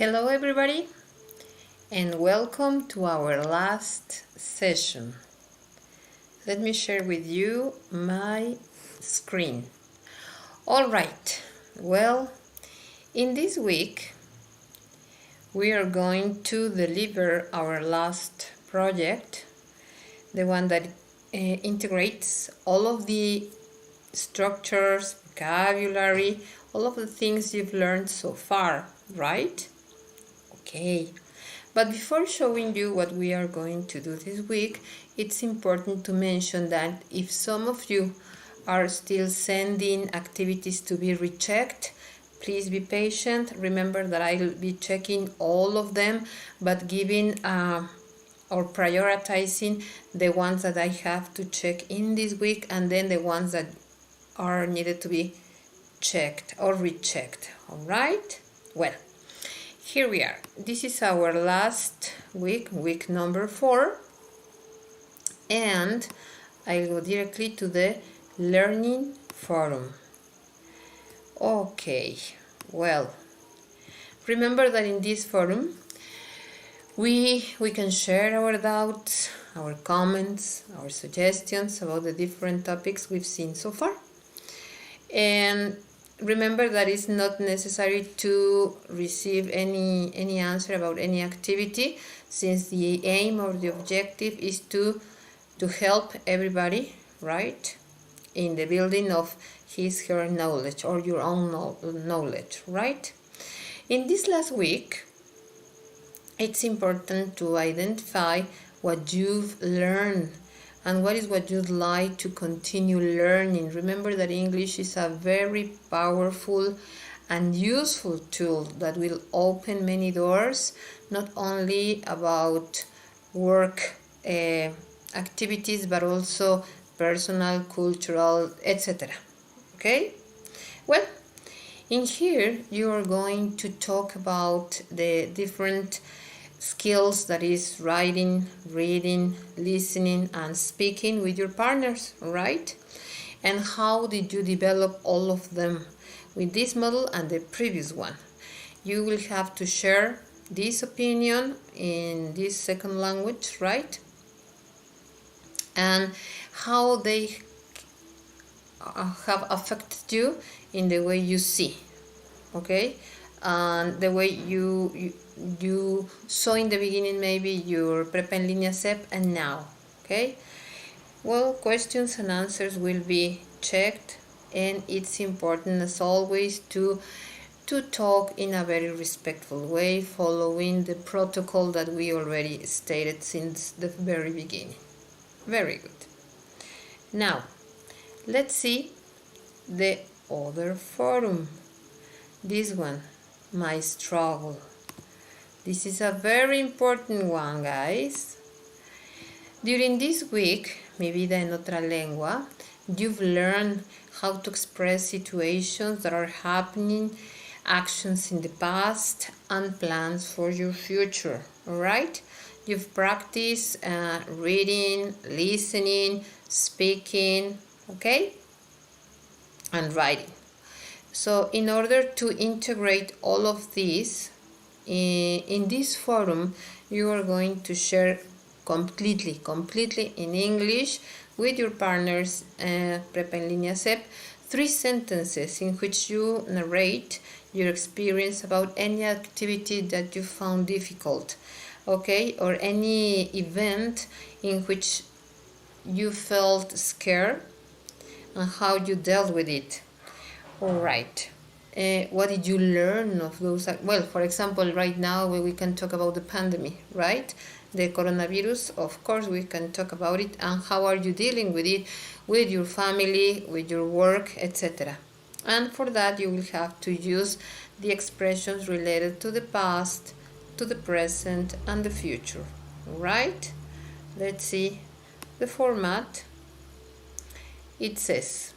Hello everybody and welcome to our last session. Let me share with you my screen. Alright, well, in this week we are going to deliver our last project, the one that integrates all of the structures, vocabulary, all of the things you've learned so far, right? Okay, but before showing you what we are going to do this week, it's important to mention that if some of you are still sending activities to be rechecked, please be patient. Remember that I'll be checking all of them, but giving or prioritizing the ones that I have to check in this week, and then the ones that are needed to be checked or rechecked. All right? Well, here we are. This is our last week, week number 4, and I go directly to the learning forum. Okay, well, remember that in this forum we can share our doubts, our comments, our suggestions about the different topics we've seen so far. And remember that it's not necessary to receive any answer about any activity, since the aim or the objective is to help everybody, right, in the building of her knowledge or your own knowledge, right? In this last week, it's important to identify what you've learned and what is what you'd like to continue learning. Remember that English is a very powerful and useful tool that will open many doors, not only about work activities, but also personal, cultural, etc. Okay? Well, in here you are going to talk about the different skills, that is writing, reading, listening, and speaking with your partners, right? And how did you develop all of them with this model and the previous one? You will have to share this opinion in this second language, right? And how they have affected you in the way you see, okay? And the way you saw in the beginning, maybe your prepa en línea SEP, and now, okay? Well, questions and answers will be checked, and it's important as always to talk in a very respectful way, following the protocol that we already stated since the very beginning. Very good. Now, let's see the other forum. This one, my struggle. This is a very important one, guys. During this week, Mi vida en otra lengua, you've learned how to express situations that are happening, actions in the past, and plans for your future, all right? You've practiced reading, listening, speaking, okay? And writing. So in order to integrate all of these, in this forum, you are going to share completely in English with your partners, Prepa en línea SEP, 3 sentences in which you narrate your experience about any activity that you found difficult, okay, or any event in which you felt scared and how you dealt with it. All right. What did you learn of those? Well, for example, right now we can talk about the pandemic, right? The coronavirus, of course, we can talk about it, and how are you dealing with it, with your family, with your work, etc. And for that, you will have to use the expressions related to the past, to the present, and the future, right? Let's see the format. It says,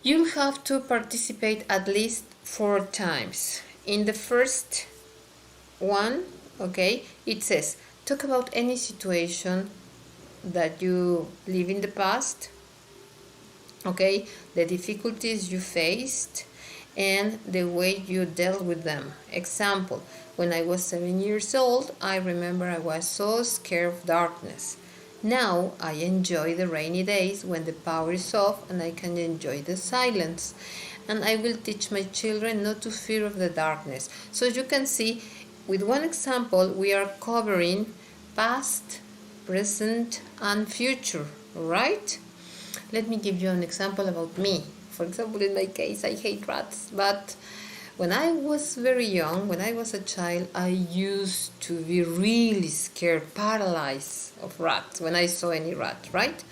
you'll have to participate at least 4 times. In the first one, okay, it says, talk about any situation that you live in the past, okay, the difficulties you faced, and the way you dealt with them. Example, when I was 7 years old, I remember I was so scared of darkness. Now I enjoy the rainy days when the power is off and I can enjoy the silence. And I will teach my children not to fear of the darkness. So you can see, with one example, we are covering past, present, and future, right? Let me give you an example about me. For example, in my case, I hate rats, but when I was very young, when I was a child, I used to be really scared, paralyzed of rats when I saw any rat, right?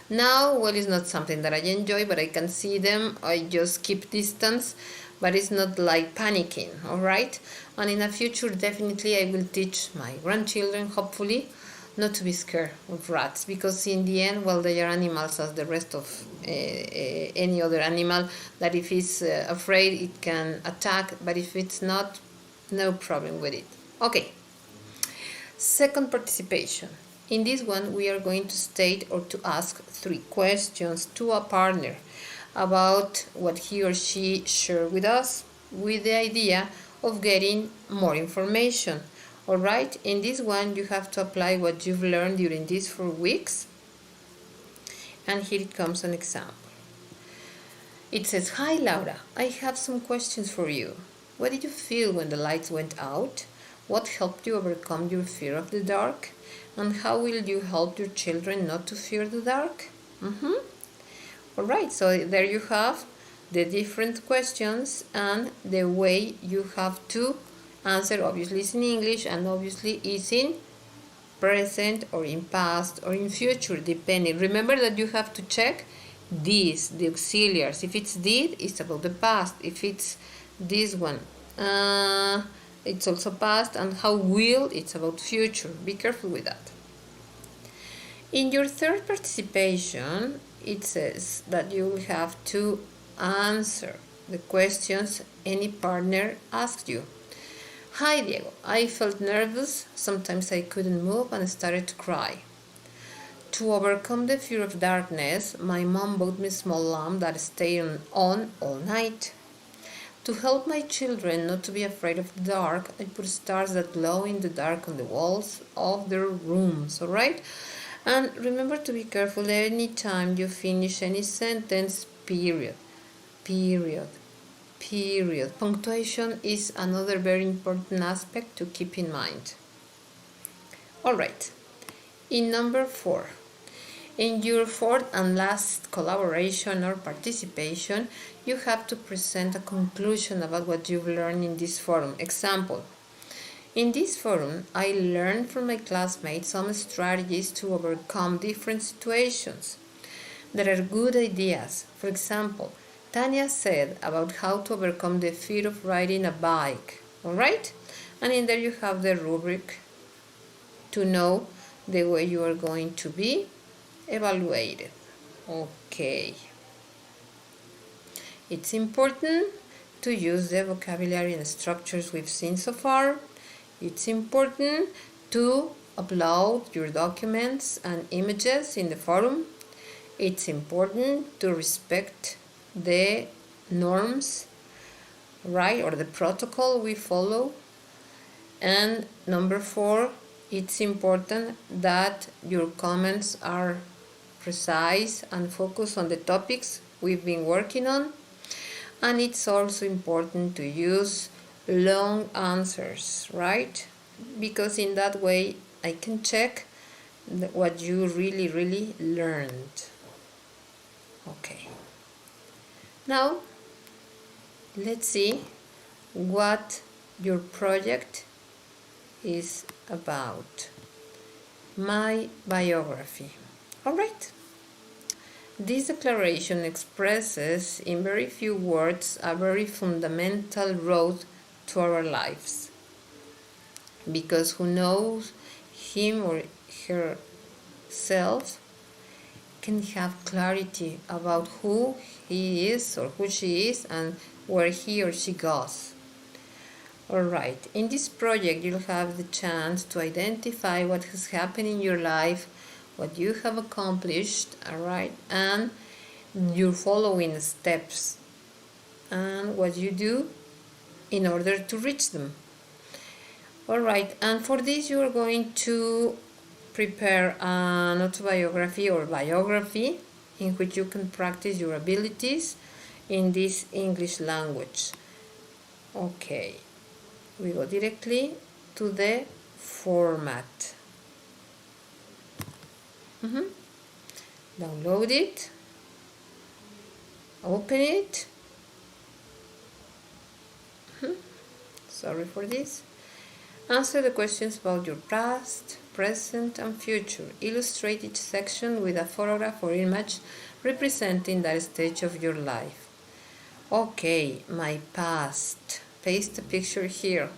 Now, well, it's not something that I enjoy, but I can see them. I just keep distance, but it's not like panicking, all right? And in the future, definitely, I will teach my grandchildren, hopefully, not to be scared of rats, because in the end, well, they are animals as the rest of any other animal, that if it's afraid, it can attack, but if it's not, no problem with it. Okay. Second participation. In this one, we are going to state or to ask 3 questions to a partner about what he or she shared with us, with the idea of getting more information. All right, in this one, you have to apply what you've learned during these 4 weeks. And here it comes an example. It says, "Hi Laura, I have some questions for you. What did you feel when the lights went out? What helped you overcome your fear of the dark? And how will you help your children not to fear the dark?" All right, so there you have the different questions and the way you have to answer. Obviously it's in English, and obviously it's in present or in past or in future, depending. Remember that you have to check these, the auxiliaries. If it's did, it's about the past. If it's this one, it's also past. And how will, it's about future. Be careful with that. In your third participation, it says that you will have to answer the questions any partner asked you. "Hi Diego, I felt nervous, sometimes I couldn't move and started to cry. To overcome the fear of darkness, my mom bought me a small lamp that stayed on all night. To help my children not to be afraid of the dark, I put stars that glow in the dark on the walls of their rooms." All right? And remember to be careful anytime you finish any sentence, period. Punctuation is another very important aspect to keep in mind. All right. In number 4, in your 4th and last collaboration or participation, you have to present a conclusion about what you've learned in this forum. Example, "In this forum, I learned from my classmates some strategies to overcome different situations. There are good ideas. For example, Tanya said about how to overcome the fear of riding a bike." All right? And in there you have the rubric to know the way you are going to be evaluated. Okay. It's important to use the vocabulary and structures we've seen so far. It's important to upload your documents and images in the forum. It's important to respect the norms, right, or the protocol we follow. And number 4, it's important that your comments are precise and focused on the topics we've been working on. And it's also important to use long answers, right? Because in that way I can check what you really learned. Okay. Now, let's see what your project is about. My biography. All right. This declaration expresses in very few words a very fundamental road to our lives. Because who knows him or herself can have clarity about who he is or who she is and where he or she goes. Alright, in this project you'll have the chance to identify what has happened in your life, what you have accomplished, alright, and your following steps and what you do in order to reach them. All right, and for this you are going to prepare an autobiography or biography in which you can practice your abilities in this English language. Okay, we go directly to the format. Download it, open it. Sorry for this. Answer the questions about your past, present, and future. Illustrate each section with a photograph or image representing that stage of your life. Okay, my past. Paste a picture here.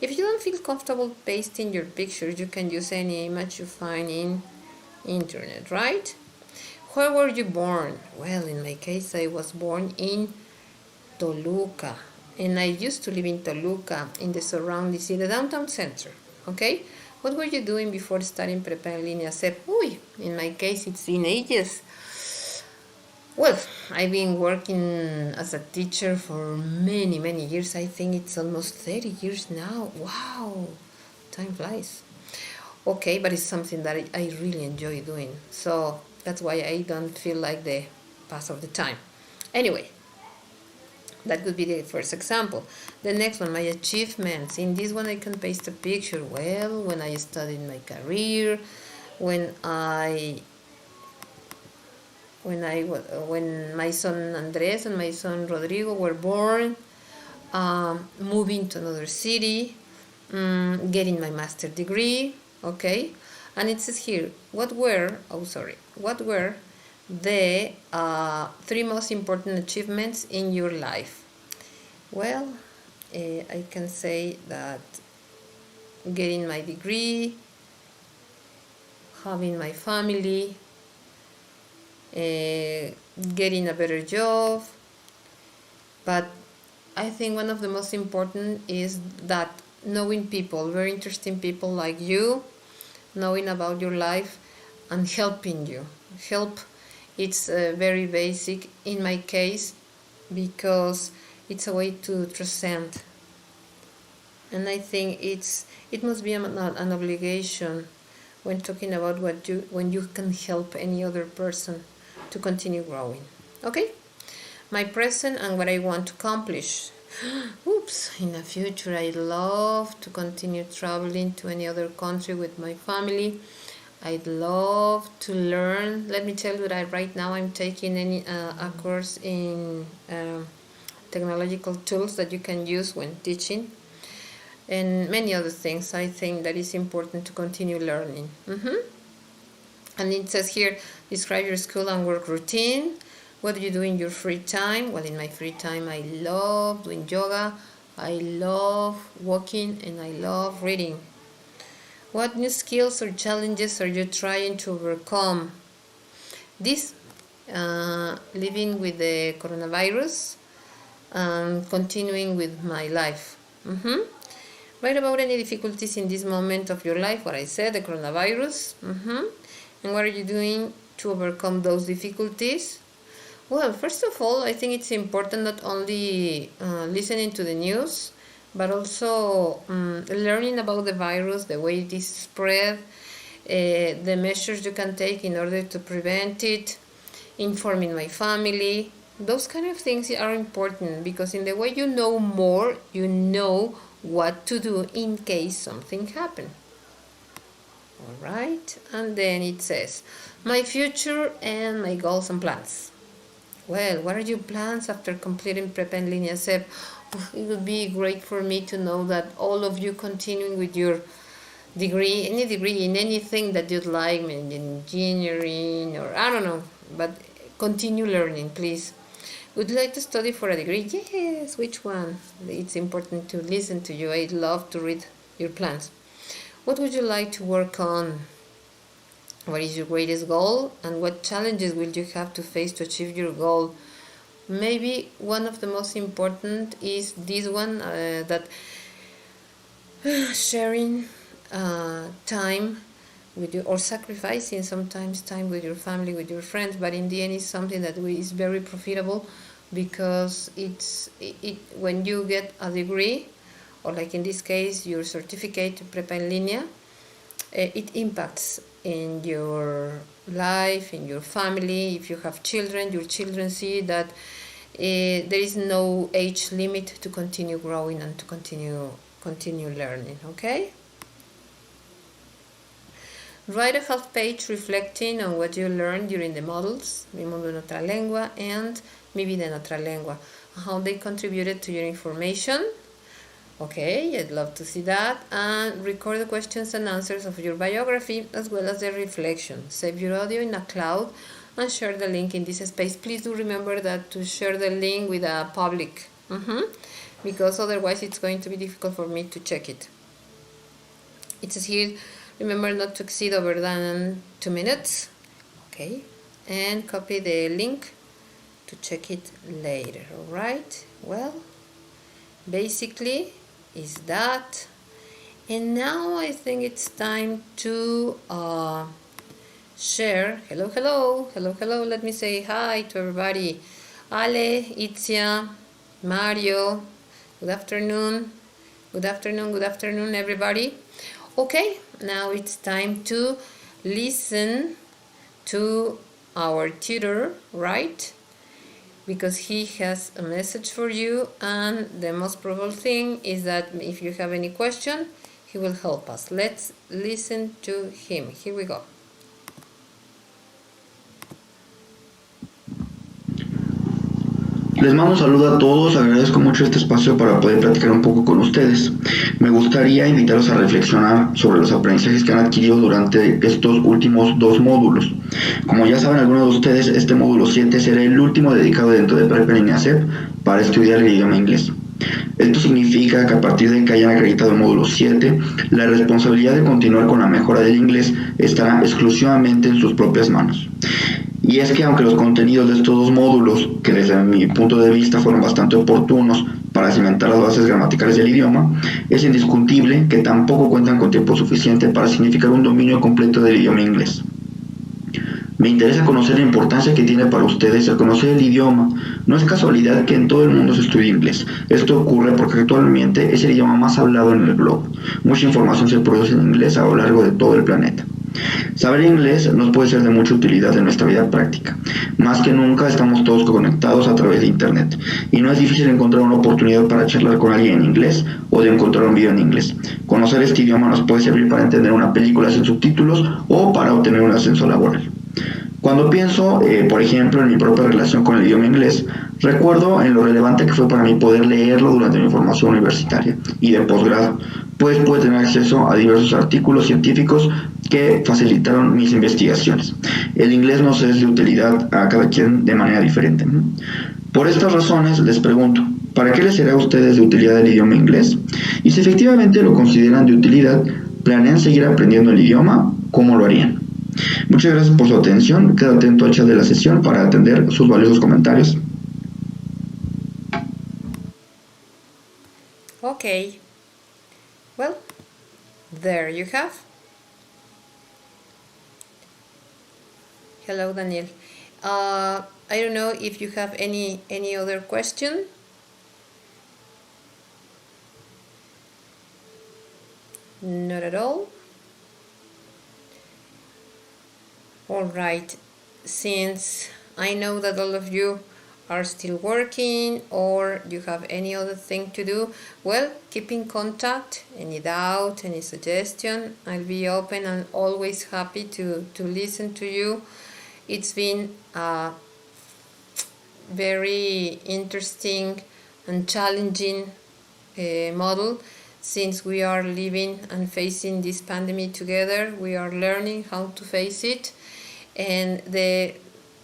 If you don't feel comfortable pasting your pictures, you can use any image you find in internet, right? Where were you born? Well, in my case, I was born in Toluca, and I used to live in Toluca, in the surrounding city, the downtown center. Okay, what were you doing before starting Prepa en Línea SEP? In my case, it's been ages. Well, I've been working as a teacher for many years. I think it's almost 30 years now. Wow, time flies. Okay, but it's something that I really enjoy doing, so that's why I don't feel like the pass of the time. Anyway, that could be the first example. The next one, my achievements. In this one I can paste a picture. Well, when I studied my career, when my son Andres and my son Rodrigo were born, moving to another city, getting my master's degree. Okay, and it says here, what were the 3 most important achievements in your life? Well, I can say that getting my degree, having my family, getting a better job, but I think one of the most important is that knowing people, very interesting people like you, knowing about your life and helping you. Help, it's very basic in my case because it's a way to transcend. And I think it must be an obligation when talking about when you can help any other person to continue growing. Okay? My present and what I want to accomplish. Oops, in the future I'd love to continue traveling to any other country with my family. I'd love to learn. Let me tell you that right now I'm taking a course in technological tools that you can use when teaching, and many other things. I think that is important to continue learning. And it says here, describe your school and work routine. What do you do in your free time? Well, in my free time, I love doing yoga, I love walking, and I love reading. What new skills or challenges are you trying to overcome? This, living with the coronavirus, continuing with my life. Write about any difficulties in this moment of your life. What I said, the coronavirus. And what are you doing to overcome those difficulties? Well, first of all, I think it's important not only listening to the news, but also learning about the virus, the way it is spread, the measures you can take in order to prevent it, informing my family. Those kind of things are important because in the way you know more, you know what to do in case something happens. All right, and then it says, my future and my goals and plans. Well, what are your plans after completing Prepa en Línea SEP? It would be great for me to know that all of you continuing with your degree, any degree in anything that you'd like, maybe engineering or I don't know, but continue learning, please. Would you like to study for a degree? Yes, which one? It's important to listen to you. I'd love to read your plans. What would you like to work on? What is your greatest goal? And what challenges will you have to face to achieve your goal? Maybe one of the most important is this one, that sharing time with you, or sacrificing sometimes time with your family, with your friends, but in the end it's something that is very profitable because when you get a degree, or like in this case your certificate Prepa en línea, it impacts in your life, in your family. If you have children, your children see that there is no age limit to continue growing and to continue learning. Okay, write a half page reflecting on what you learned during the modules, Mi Mundo en Otra Lengua and Mi Vida en Otra Lengua, how they contributed to your information. Okay, I'd love to see that. And record the questions and answers of your biography as well as the reflection. Save your audio in a cloud and share the link in this space. Please do remember that to share the link with a public, because otherwise it's going to be difficult for me to check it. It says here, remember not to exceed over than 2 minutes. Okay, and copy the link to check it later. All right, well, basically is that. And now I think it's time to share. Hello, let me say hi to everybody. Ale, Itzia, Mario, good afternoon everybody. Okay, now it's time to listen to our tutor, right? Because he has a message for you, and the most probable thing is that if you have any question, he will help us. Let's listen to him. Here we go. Les mando un saludo a todos, agradezco mucho este espacio para poder platicar un poco con ustedes. Me gustaría invitarlos a reflexionar sobre los aprendizajes que han adquirido durante estos últimos 2 módulos. Como ya saben algunos de ustedes, este módulo 7 será el último dedicado dentro de Prepa en línea CEP para estudiar el idioma inglés. Esto significa que a partir de que hayan acreditado el módulo 7, la responsabilidad de continuar con la mejora del inglés estará exclusivamente en sus propias manos. Y es que aunque los contenidos de estos 2 módulos, que desde mi punto de vista fueron bastante oportunos para cimentar las bases gramaticales del idioma, es indiscutible que tampoco cuentan con tiempo suficiente para significar un dominio completo del idioma inglés. Me interesa conocer la importancia que tiene para ustedes el conocer el idioma. No es casualidad que en todo el mundo se estudie inglés. Esto ocurre porque actualmente es el idioma más hablado en el globo. Mucha información se produce en inglés a lo largo de todo el planeta. Saber inglés nos puede ser de mucha utilidad en nuestra vida práctica. Más que nunca estamos todos conectados a través de internet y no es difícil encontrar una oportunidad para charlar con alguien en inglés o de encontrar un video en inglés. Conocer este idioma nos puede servir para entender una película sin subtítulos o para obtener un ascenso laboral. Cuando pienso, por ejemplo, en mi propia relación con el idioma inglés, recuerdo en lo relevante que fue para mí poder leerlo durante mi formación universitaria y de posgrado, pues pude tener acceso a diversos artículos científicos que facilitaron mis investigaciones. El inglés nos es de utilidad a cada quien de manera diferente. Por estas razones les pregunto, ¿para qué les será a ustedes de utilidad el idioma inglés? Y si efectivamente lo consideran de utilidad, ¿planean seguir aprendiendo el idioma? ¿Cómo lo harían? Muchas gracias por su atención. Quedo atento al chat de la sesión para atender sus valiosos comentarios. Okay. Well, there you have. Hello, Daniel. I don't know if you have any other question. Not at all. All right. Since I know that all of you are still working or you have any other thing to do, well, keep in contact. Any doubt, any suggestion, I'll be open and always happy to listen to you. It's been a very interesting and challenging model. Since we are living and facing this pandemic together, we are learning how to face it. And the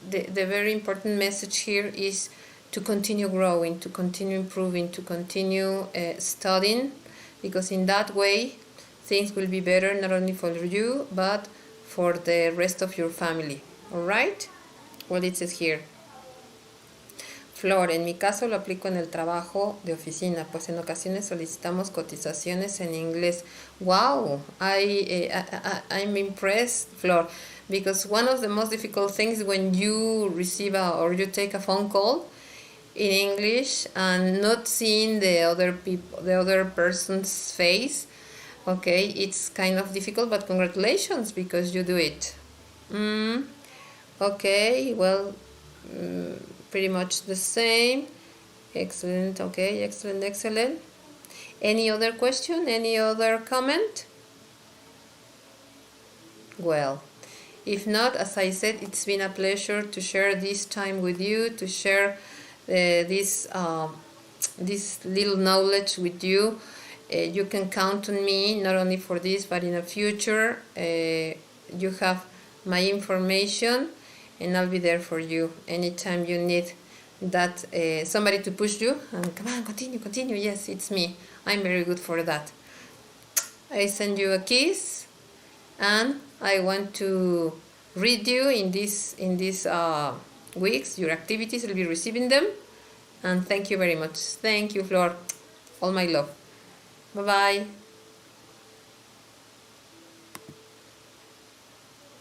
very important message here is to continue growing, to continue improving, to continue studying, because in that way things will be better not only for you but for the rest of your family. All right? Well, it says here. Flor, en mi caso lo aplico en el trabajo de oficina, pues en ocasiones solicitamos cotizaciones en inglés. Wow, I'm impressed, Flor, because one of the most difficult things when you receive or you take a phone call, in English and not seeing the other person's face. Okay, it's kind of difficult, but congratulations because you do it. Okay, well, pretty much the same. Excellent. Okay, excellent. Any other question? Any other comment? Well, if not, as I said, it's been a pleasure to share this time with you, to share this little knowledge with you. You can count on me not only for this, but in the future. You have my information, and I'll be there for you anytime you need that somebody to push you and come on, continue. Yes, it's me. I'm very good for that. I send you a kiss, and I want to read you in these weeks your activities. You'll be receiving them, and thank you very much. Thank you, Flor. All my love. Bye bye.